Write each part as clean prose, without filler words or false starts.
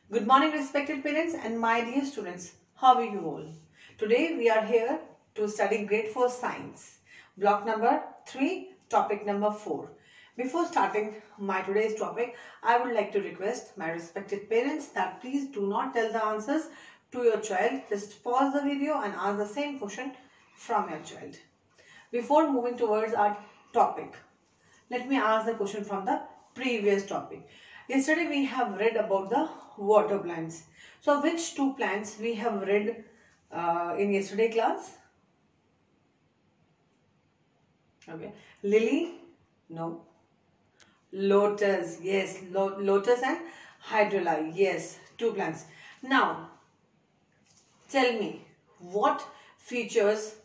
Good morning, respected parents and my dear students. How are you all? Today we are here to study grade 4 science, block number 3, topic number 4. Before starting my today's topic, I would like to request my respected parents that please do not tell the answers to your child. Just pause the video and ask the same question from your child. Before moving towards our topic, let me ask the question from the previous topic. Yesterday we have read about the water plants. So which two plants we have read in yesterday class? Okay. Lily? No. Lotus? Yes. Lotus and hydrilla? Yes. Two plants. Now, tell me, what features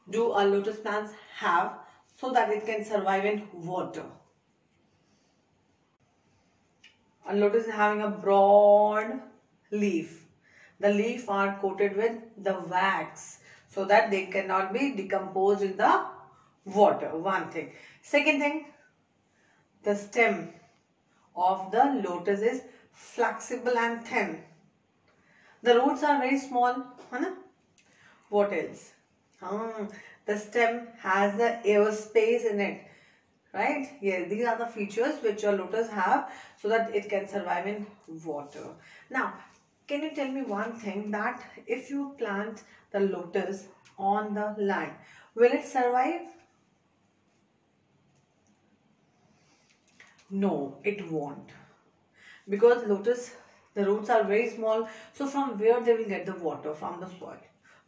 do a lotus plants have so that it can survive in water? A lotus is having a broad leaf. The leaf are coated with the wax so that they cannot be decomposed in the water. One thing. Second thing, the stem of the lotus is flexible and thin. The roots are very small. What else? The stem has the air space in it. Right? Yes, these are the features which a lotus have so that it can survive in water. Now, can you tell me one thing, that if you plant the lotus on the land, will it survive? No, it won't. Because lotus, the roots are very small. So from where they will get the water? From the soil.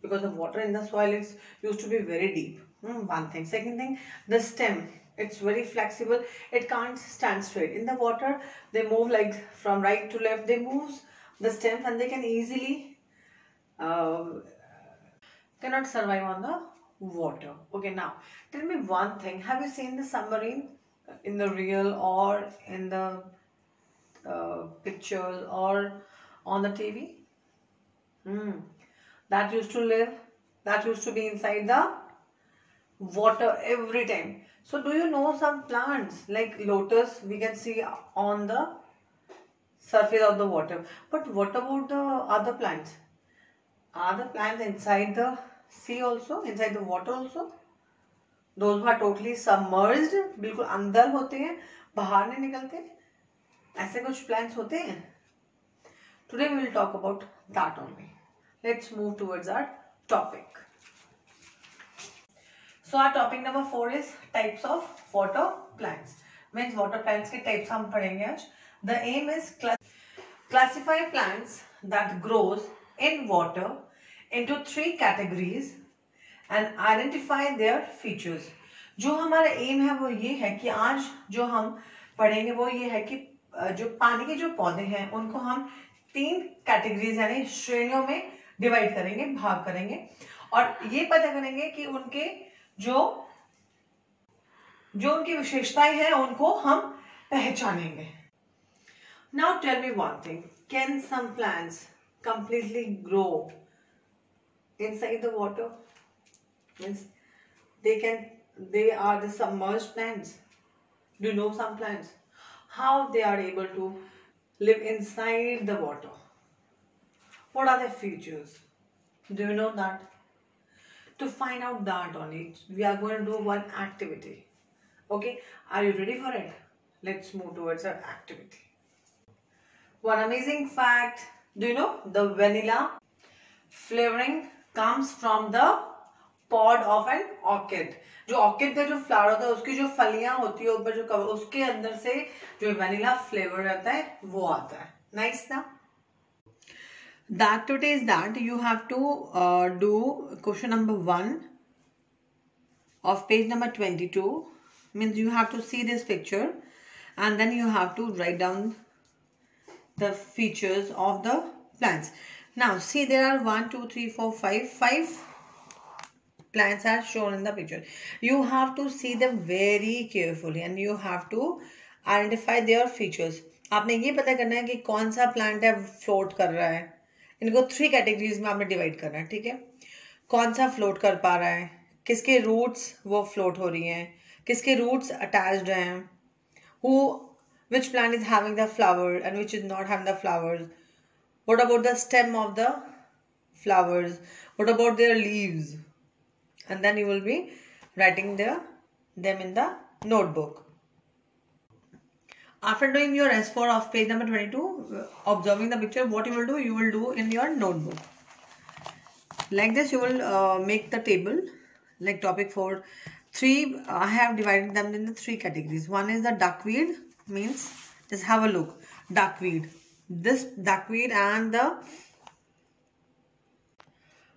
Because the water in the soil is used to be very deep. One thing. Second thing, the stem. It's very flexible. It can't stand straight. In the water, they move like from right to left. They move the stems and they can easily cannot survive on the water. Okay, now tell me one thing. Have you seen the submarine in the real or in the pictures or on the TV? That used to live, that used to be inside the water every time. So do you know some plants like lotus we can see on the surface of the water? But what about the other plants? Are the plants inside the sea also, inside the water also? Those who are totally submerged, बिल्कुल अंदर होते हैं, बाहर नहीं निकलते, ऐसे कुछ plants होते हैं. Today we will talk about that only. Let's move towards our topic. So our topic number 4 is types of water plants. Means water plants के types हम पढ़ेंगे आज. The aim is classify plants that grows in water into 3 categories and identify their features. जो हमारा aim है वो ये है कि आज जो हम पढ़ेंगे वो ये है कि जो पानी के जो पौधे हैं उनको हम 3 कैटेगरीज यानी श्रेणियों में डिवाइड करेंगे, भाग करेंगे और ये पता करेंगे कि उनके जो उनकी विशेषताएं हैं उनको हम पहचानेंगे. Now tell me one thing. Can some plants completely grow inside the water? Means they are the submerged plants. Do you know some plants? How they are able to live inside the water? What are their features? Do you know that? To find out that only, we are going to do one activity. Okay, are you ready for it? Let's move towards our activity. One amazing fact, do you know the vanilla flavoring comes from the pod of an orchid. जो orchid का जो flower होता है उसकी जो फलियां होती है ऊपर जो cover उसके अंदर से जो vanilla flavor रहता है वो आता है. Nice ना? The activity is that you have to do question number 1 of page number 22. Means you have to see this picture and then you have to write down the features of the plants. Now see, there are 1, 2, 3, 4, 5 plants are shown in the picture. You have to see them very carefully and you have to identify their features. आपने ये पता करना है कि कौन सा plant है float कर रहा है. इनको 3 कैटेगरीज में आपने डिवाइड करना है. ठीक है, कौन सा फ्लोट कर पा रहा है, किसके रूट्स वो फ्लोट हो रही हैं, किसके रूट्स अटैच्ड हैं, which plant is having the flower and which is not having the flowers, What about the stem of the flowers? What about their leaves? And then you will be writing them in the notebook. After doing your S4 of page number 22, observing the picture, what you will do in your notebook. Like this, you will make the table. Like topic 4, 3, I have divided them in the 3 categories. One is the duckweed, means just have a look. Duckweed. This duckweed and the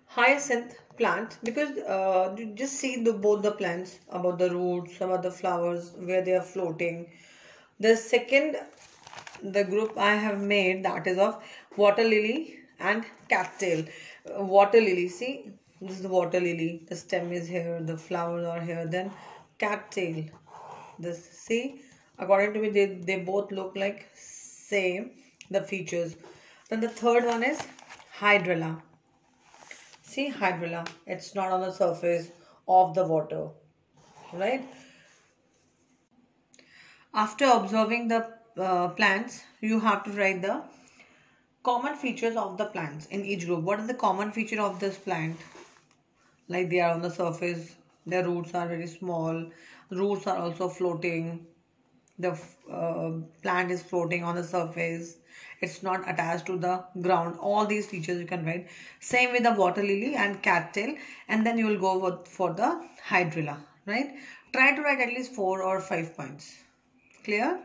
hyacinth plant, because you just see both the plants, about the roots, about the flowers, where they are floating. The second, the group I have made, that is of water lily and cattail. Water lily, see, this is the water lily. The stem is here, the flowers are here. Then cattail. This, see, according to me, they both look like same, the features. Then the third one is hydrilla. See, hydrilla, it's not on the surface of the water, right? After observing the plants, you have to write the common features of the plants in each group. What is the common feature of this plant? Like they are on the surface, their roots are very small, roots are also floating, the plant is floating on the surface, it's not attached to the ground. All these features you can write. Same with the water lily and cattail, and then you will go for the hydrilla, right? Try to write at least 4 or 5 points. Clear?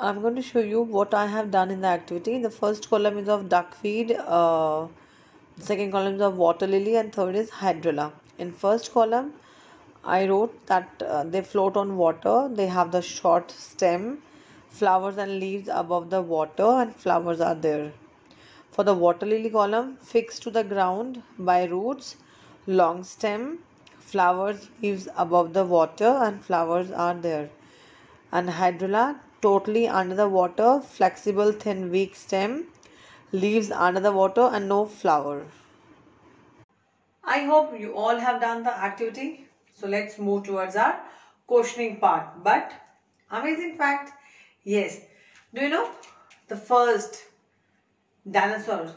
I'm going to show you what I have done in the activity. The first column is of duckweed, second column is of water lily, and third is hydrilla. In first column, I wrote that they float on water. They have the short stem, flowers and leaves above the water, and flowers are there. For the water lily column, fixed to the ground by roots, long stem, flowers, leaves above the water, and flowers are there. And hydrilla, totally under the water, flexible, thin, weak stem, leaves under the water, and no flower. I hope you all have done the activity. So let's move towards our questioning part. But amazing fact, yes. Do you know the first dinosaur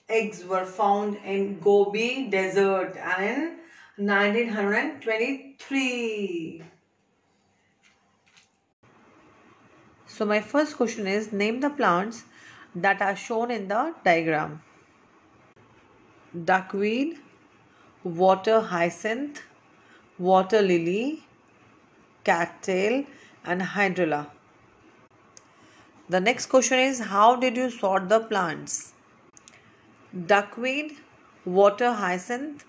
eggs were found in Gobi Desert and in 1923. So my first question is, name the plants that are shown in the diagram. Duckweed, water hyacinth, water lily, cattail, and hydrilla. The next question is, how did you sort the plants? Duckweed, water hyacinth,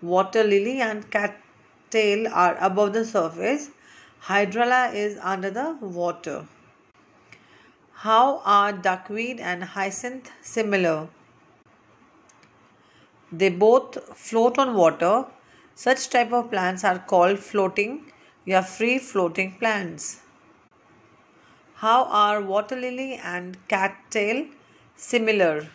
water lily, and cattail are above the surface. Hydrilla is under the water. How are duckweed and hyacinth similar? They both float on water. Such type of plants are called floating or free floating plants. How are water lily and cattail similar?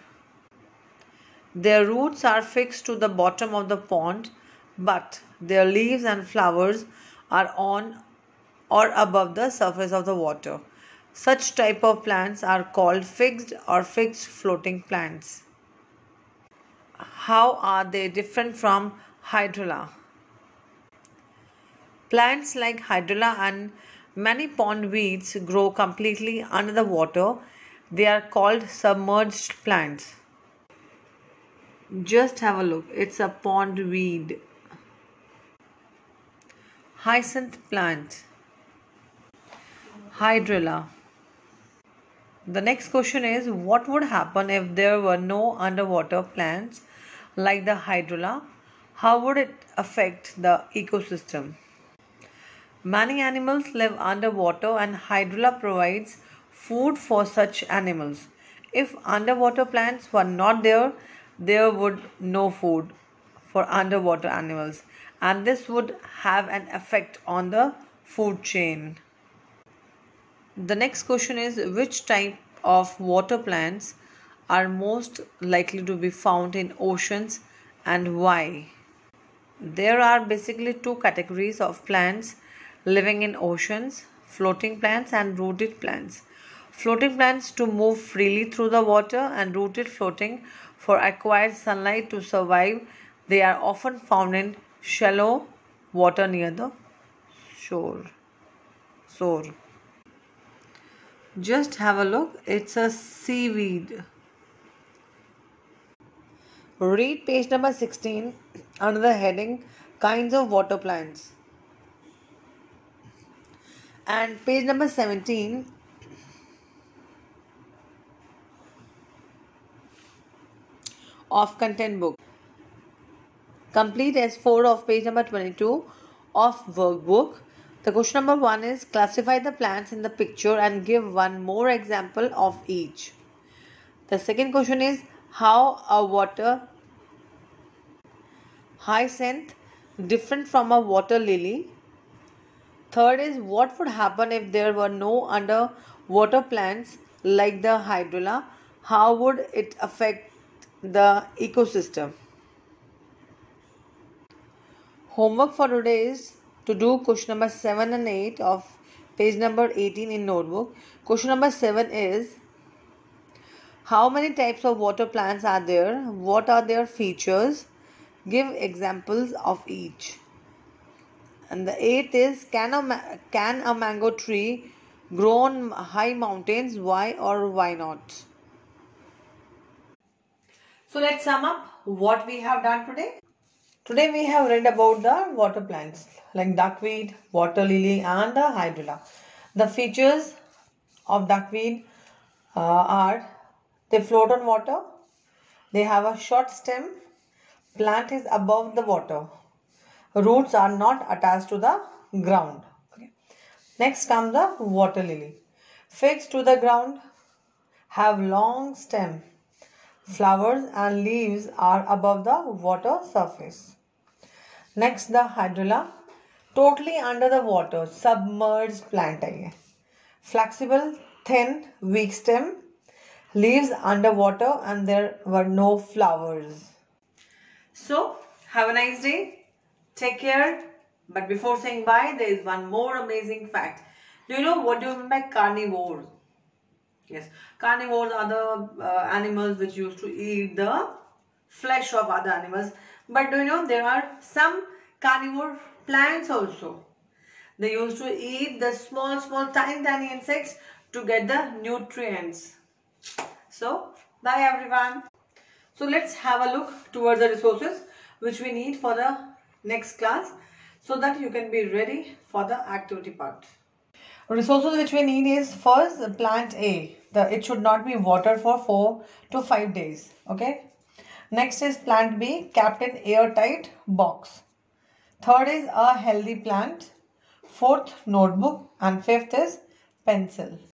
Their roots are fixed to the bottom of the pond, but their leaves and flowers are on or above the surface of the water. Such type of plants are called fixed or fixed floating plants. How are they different from hydrilla? Plants like hydrilla and many pond weeds grow completely under the water. They are called submerged plants. Just have a look. It's a pond weed. Hyacinth plant. Hydrilla. The next question is, what would happen if there were no underwater plants like the hydrilla? How would it affect the ecosystem? Many animals live underwater and hydrilla provides food for such animals. If underwater plants were not there, there would no food for underwater animals, and this would have an effect on the food chain. The next question is, which type of water plants are most likely to be found in oceans and why? There are basically 2 categories of plants living in oceans: floating plants and rooted plants. Floating plants to move freely through the water, and rooted floating for acquired sunlight to survive. They are often found in shallow water near the shore. Just have a look. It's a seaweed. Read page number 16 under the heading Kinds of Water Plants. And page number 17 of content book. Complete S4 of page number 22 of workbook. The question number 1 is classify the plants in the picture and give one more example of each. The second question is how a water hyacinth different from a water lily. Third is what would happen if there were no underwater plants like the hydrilla? How would it affect the ecosystem? Homework for today is to do question number 7 and 8 of page number 18 in notebook. Question number 7 is how many types of water plants are there? What are their features? Give examples of each. And the 8th is can a mango tree grow on high mountains? Why or why not? So let's sum up what we have done today. Today we have read about the water plants like duckweed, water lily and the hydrilla. The features of duckweed are they float on water, they have a short stem, plant is above the water, roots are not attached to the ground. Okay. Next comes the water lily. Fixed to the ground, have long stem, flowers and leaves are above the water surface. Next the hydrilla, totally under the water, submerged plant है. Flexible, thin, weak stem, leaves underwater and there were no flowers. So have a nice day. Take care. But before saying bye, there is one more amazing fact. Do you know what do you mean by carnivores? Yes, carnivores are the animals which used to eat the flesh of other animals. But do you know there are some carnivore plants also. They used to eat the small tiny insects to get the nutrients. So bye everyone. So let's have a look towards the resources which we need for the next class so that you can be ready for the activity part. Resources which we need is first plant A. It should not be watered for 4 to 5 days. Okay. Next is plant B, kept in airtight box. Third is a healthy plant. Fourth, notebook. And fifth is pencil.